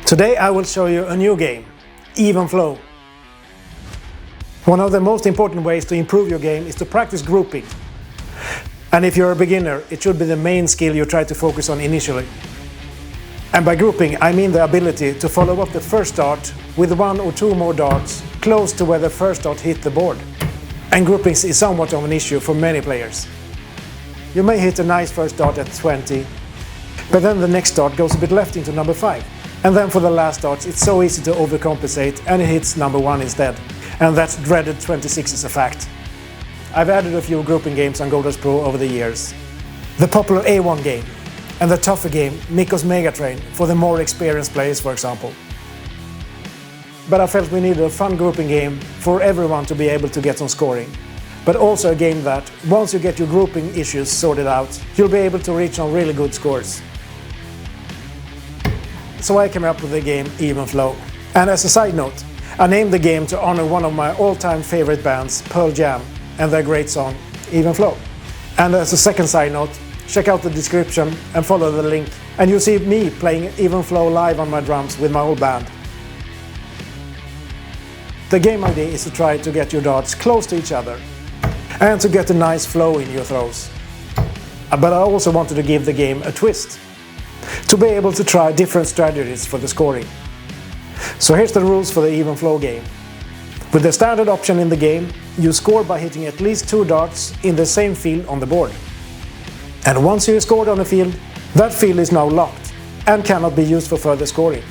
Today I will show you a new game, Even Flow. One of the most important ways to improve your game is to practice grouping. And if you're a beginner, it should be the main skill you try to focus on initially. And by grouping, I mean the ability to follow up the first dart with one or two more darts close to where the first dart hit the board. And grouping is somewhat of an issue for many players. You may hit a nice first dart at 20, but then the next dart goes a bit left into number 5. And then for the last darts, it's so easy to overcompensate and it hits number 1 instead. And that dreaded 26 is a fact. I've added a few grouping games on GoDartsPro over the years. The popular A1 game and the tougher game Mikko's Megatrain for the more experienced players, for example. But I felt we needed a fun grouping game for everyone to be able to get some scoring. But also a game that, once you get your grouping issues sorted out, you'll be able to reach some really good scores. So I came up with the game Even Flow. And as a side note, I named the game to honor one of my all-time favorite bands, Pearl Jam, and their great song, Even Flow. And as a second side note, check out the description and follow the link, and you'll see me playing Even Flow live on my drums with my old band. The game idea is to try to get your darts close to each other, and to get a nice flow in your throws. But I also wanted to give the game a twist, to be able to try different strategies for the scoring. So here's the rules for the Even Flow game. With the standard option in the game, you score by hitting at least 2 darts in the same field on the board. And once you scored on a field, that field is now locked and cannot be used for further scoring.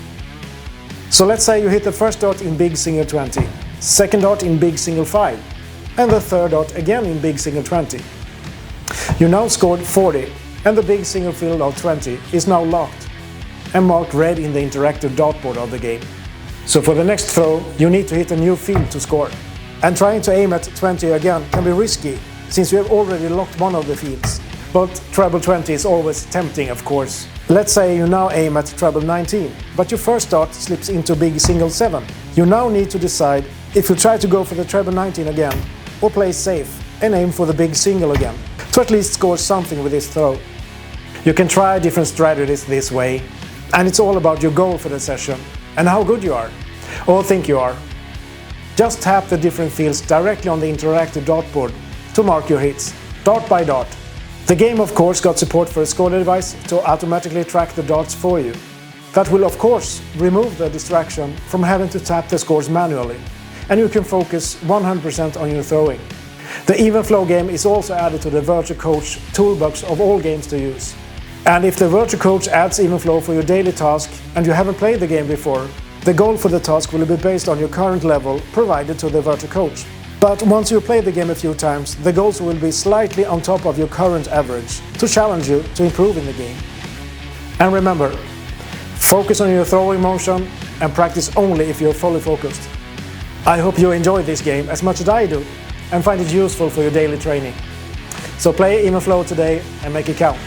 So let's say you hit the first dart in big single 20, second dart in big single 5, and the third dart again in big single 20. You now scored 40, and the big single field of 20 is now locked and marked red in the interactive dartboard of the game. So for the next throw, you need to hit a new field to score. And trying to aim at 20 again can be risky, since you have already locked one of the fields. But treble 20 is always tempting, of course. Let's say you now aim at treble 19, but your first dart slips into big single 7. You now need to decide if you try to go for the treble 19 again, or play safe and aim for the big single again, to at least score something with this throw. You can try different strategies this way, and it's all about your goal for the session and how good you are, or think you are. Just tap the different fields directly on the interactive dartboard to mark your hits, dart by dart. The game of course got support for a scorer device to automatically track the darts for you. That will of course remove the distraction from having to tap the scores manually, and you can focus 100% on your throwing. The Even Flow game is also added to the Virtual Coach toolbox of all games to use. And if the Virtual Coach adds Even Flow for your daily task and you haven't played the game before, the goal for the task will be based on your current level provided to the Virtual Coach. But once you play the game a few times, the goals will be slightly on top of your current average to challenge you to improve in the game. And remember, focus on your throwing motion and practice only if you're fully focused. I hope you enjoy this game as much as I do and find it useful for your daily training. So play Even Flow today and make it count.